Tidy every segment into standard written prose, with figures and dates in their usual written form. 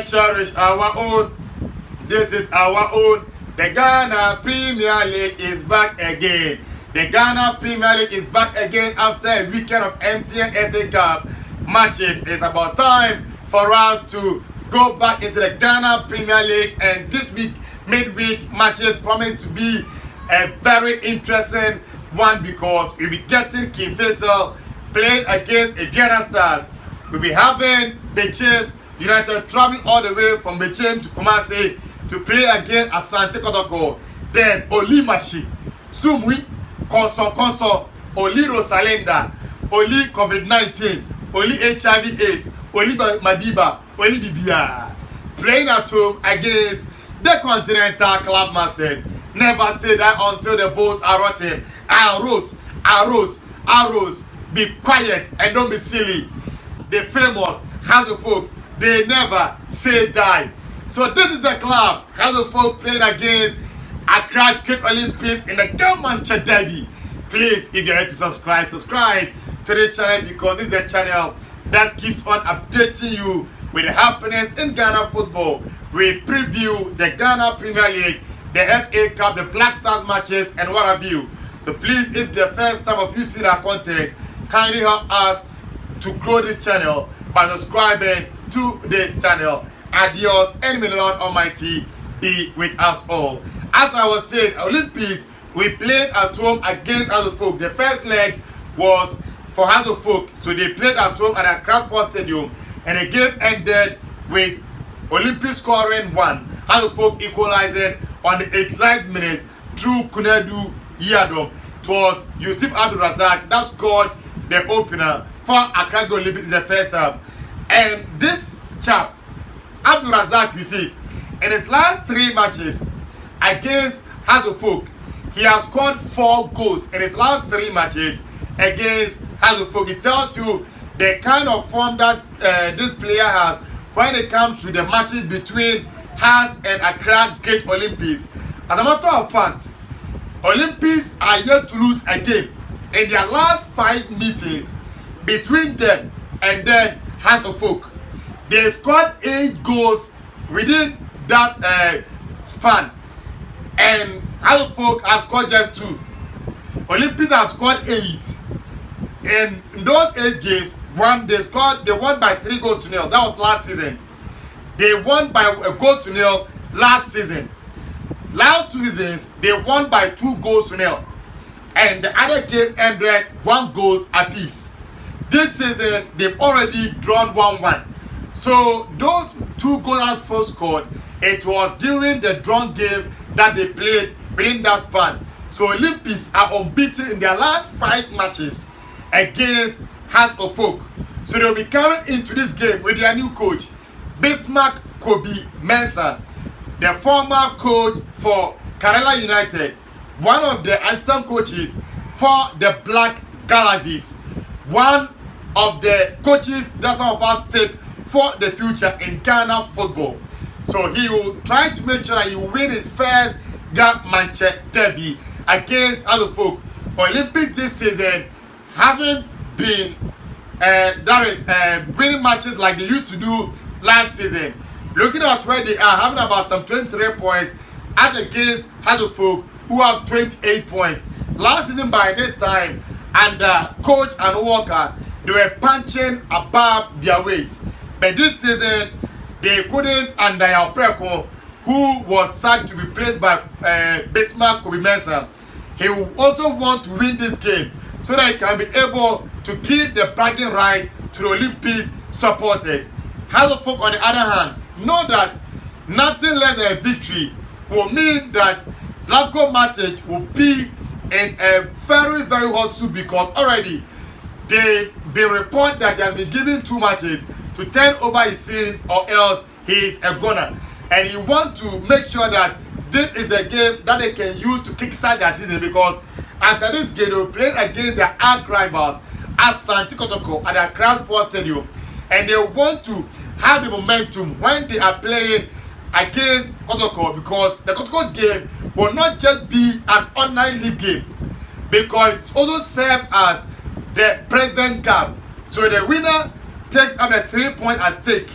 Cherish our own. This is our own. The Ghana Premier League is back again. The Ghana Premier League is back again after a weekend of MTN FA Cup matches. It's about time for us to go back into the Ghana Premier League, and this week midweek matches promise to be a very interesting one because we'll be getting King Faisal playing against Indiana Stars. We'll be having Bechem United traveling all the way from Bechem to Kumasi to play against Asante Kotoko. Then Oli Mashi, Sumwi, Konso, Oli Rosalenda, Oli COVID-19, Oli HIV/AIDS, Oli Madiba, Oli Bibia. Playing at home against the Continental Club Masters. Never say that until the balls are rotten. Arrows. Be quiet and don't be silly. The famous Hazelfolk, they never say die. So this is the club Hazelfolk playing against Accra Great Olympics in the Manchester Derby. Please, if you're ready to subscribe to this channel because this is the channel that keeps on updating you with the happenings in Ghana football. We preview the Ghana Premier League, the FA Cup, the Black Stars matches, and what have you. So please, if the first time of you see our content, kindly help us to grow this channel by subscribing to this channel. Adios, and may the Lord Almighty be with us all. As I was saying, Olympics, we played at home against Hazelfolk. The first leg was for Hazelfolk, so they played at home at Accra Sports Stadium, and the game ended with Olympics scoring 1, Hazelfolk equalizing on the 89th minute through Kunedu Yadom. It was Yusuf Abdul Razak that scored the opener for Accra Olympics in the first half. And this chap, Abdul Razak Yusuf, in his last 3 matches against Hazelfolk, he has scored 4 goals in his last 3 matches against Hazelfolk. It tells you the kind of form that this player has when it comes to the matches between us and Accra Great Olympics. As a matter of fact, Olympics are yet to lose a game in their last 5 meetings between them and then Hazelfolk. They scored 8 goals within that span, and Hazelfolk has scored just 2. Olympics have scored 8. And in those 8 games, they won by 3 goals to 0. That was last season. They won by a goal to 0 last season. Last 2 seasons, they won by 2 goals to 0. And the other game ended 1 goal apiece. This season, they've already drawn 1-1. So those 2 goals that first scored, it was during the drawn games that they played within that span. So Olympics are unbeaten in their last 5 matches against Hazelfolk. So they'll be coming into this game with their new coach, Bismarck Kobe Mensah, the former coach for Kerala United, one of the assistant coaches for the Black Galaxies, one of the coaches that some of us take for the future in Ghana football. So he will try to make sure that he will win his first Manchester Derby against Hazelfolk. Olympics this season haven't been winning matches like they used to do last season. Looking at where they are, having about some 23 points as against Hazelfolk, who have 28 points. Last season by this time, under Coach and Walker, they were punching above their weights. But this season, they couldn't under Preko, who was sacked to be replaced by Bismarck Kobe Mensah. He will also want to win this game so that he can be able to keep the bragging right to the Olympics supporters. Hazelfolk, on the other hand, know that nothing less than a victory will mean that Slavko Matic will be in a very, very hot soup because already they've been reported that he has been given 2 matches to turn over his season or else he is a goner. And he wants to make sure that this is the game that they can use to kickstart their season because after this game they will play against their arch rivals at Asante Kotoko at the Accra Sports Stadium, and they want to have the momentum when they are playing against Kotoko because the Kotoko game will not just be an ordinary league game because it also serves as the President Cup. So the winner takes up the 3 points at stake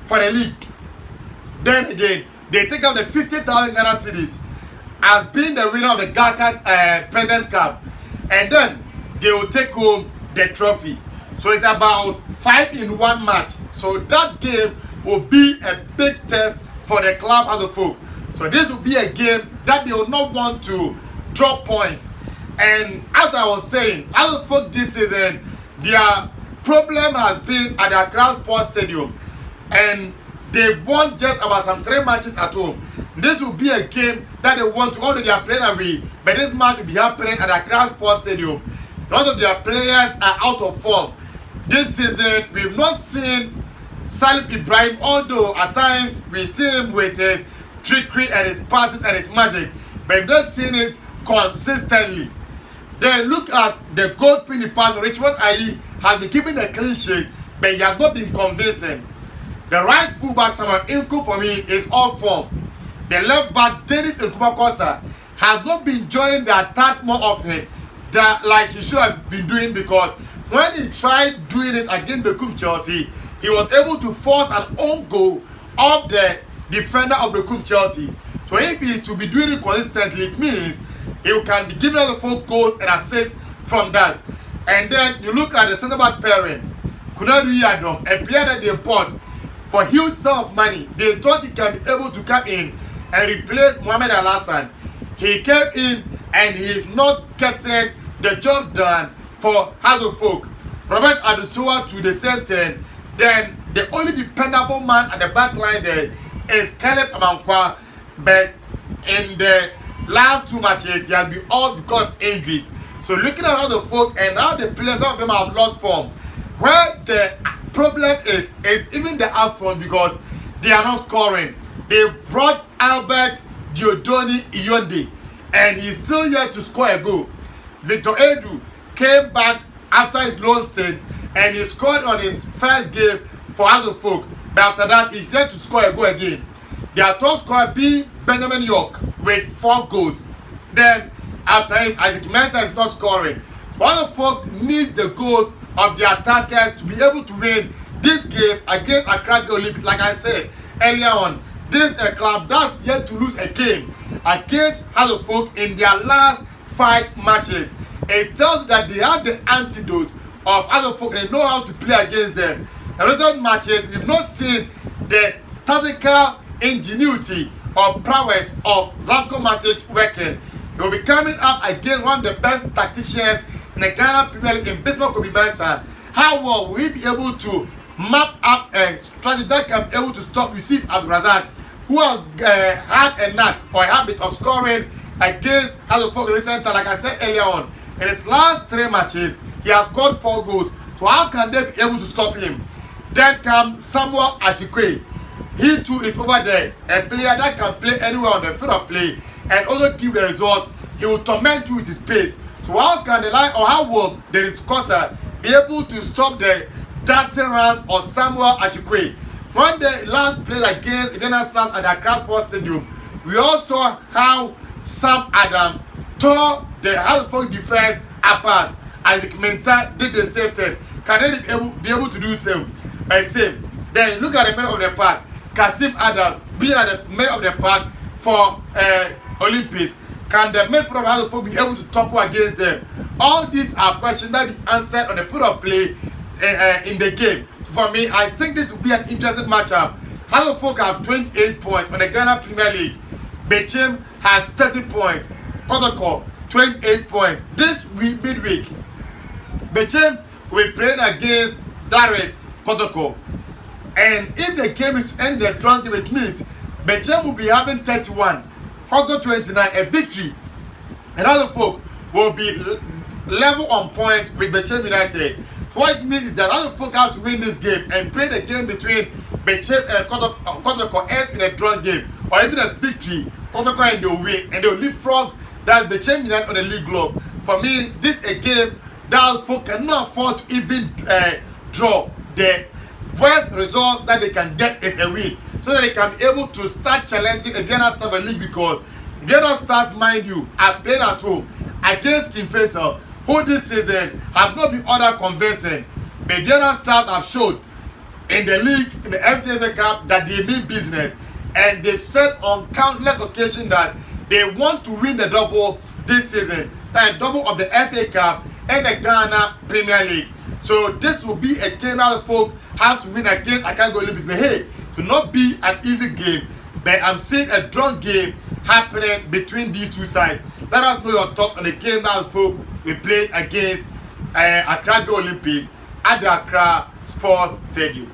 for the league. Then again, they take out the 50,000 Ghana cedis as being the winner of the Ghana President Cup, and then they will take home the trophy. So it's about 5 in 1 match. So that game will be a big test for the club as a folk. So this will be a game that they will not want to drop points. And as I was saying, as a folk this season, their problem has been at the Accra Sports Stadium, and they won just about some 3 matches at home. This will be a game that they want to, although they are playing away, but this match will be happening at the Accra Sports Stadium. None of their players are out of form. This season, we've not seen Salif Ibrahim, although at times we see him with his trickery and his passes and his magic, but we've not seen it consistently. Then look at the goalkeeping department. Richmond Ayi has been keeping the clean sheet, but he has not been convincing. The right fullback Samuel Inku for me is all form. The left back Dennis Nkumakosa has not been joining the attack more often than like he should have been doing, because when he tried doing it against the Kum Chelsea, he was able to force an own goal of the defender of the Kum Chelsea. So if he is to be doing it consistently, it means he can be giving us the 4 goals and assists from that. And then you look at the centre back pairing, Kunadu Yadom, a player that they bought for huge sum of money. They thought he can be able to come in and replace Mohamed Al-Hassan. He came in and he is not getting the job done for Hazelfolk. Robert Adusua to the same thing. Then the only dependable man at the back line there is Caleb Amankwa, but in the last 2 matches he has been all because of injuries. So looking at Hazelfolk and how the players, some of them have lost form. Where the problem is even the up front, because they are not scoring. They brought Albert Diodoni Iyonde and he's still yet to score a goal. Victor Edu came back after his loan stint and he scored on his first game for Hazelfolk, but after that he's yet to score a goal again. Their top scorer being Benjamin York with 4 goals. Then after him, Isaac Mensah is not scoring. So Hazelfolk needs the goals of the attackers to be able to win this game against Accra Olympics. Like I said earlier on, this is a club that's yet to lose a game against Hazelfolk in their last 5 matches. It tells you that they have the antidote of Hazelfolk and know how to play against them. In recent matches, we've not seen the tactical ingenuity or prowess of Zlatko Matic working. He will be coming up against one of the best tacticians in the Ghana Premier League in Bismarck Obi-Mensah. How well will he be able to map up a strategy that can be able to stop Yusuf Abdulrazak, who has had a knack or a habit of scoring against Hazelfolk in recent time? Like I said earlier on, in his last 3 matches, he has scored 4 goals. So how can they be able to stop him? Then comes Samuel Ashikwe. He too is over there, a player that can play anywhere on the field of play and also give the results. He will torment you with his pace. So how can the line, or how will the Ritz-Kosa be able to stop the darting round of Samuel Ashikwe? When they last played against Idena Sam at the Accra Sports Stadium, we also saw how Sam Adams tore the Hazelfolk defense apart. Isaac Mensah did the same thing. Can they be able to do the same? Then look at the middle of the park. Kasim Adams being at the middle of the park for Olympics. Can the midfield of Hazelfolk be able to topple against them? All these are questions that be answered on the field of play in the game. For me, I think this will be an interesting matchup. Hazelfolk have 28 points on the Ghana Premier League. Bechem has 30 points. Kotoko 28 points. This week, midweek, Bechem will be playing against Darius Kotoko. And if the game is ending the draw game, it means Bechem will be having 31, Kotoko 29, a victory. And Hazelfolk will be level on points with Bechem United. So what it means is that Hazelfolk have to win this game and play the game between Bechem and Kotoko ends in a draw game, or even a victory. Kotoko and they will win and they will leapfrog that Bechem United on the league globe. For me, this is a game that Hazelfolk cannot afford to even draw. The worst result that they can get is a win, so that they can be able to start challenging the Ghana Star League, because Ghana Stars, mind you, are playing at home against King Faisal, who this season have not been all that convincing. But Ghana Stars have showed in the league, in the FTFA Cup, that they mean business. and they've said on countless occasions that they want to win the double this season, and double of the FA Cup and the Ghana Premier League. So this will be a game that folk have to win against Accra Olympics. But hey, to not be an easy game, but I'm seeing a drawn game happening between these two sides. Let us know your thoughts on the game that folk we played against Accra Olympics at the Accra Sports Stadium.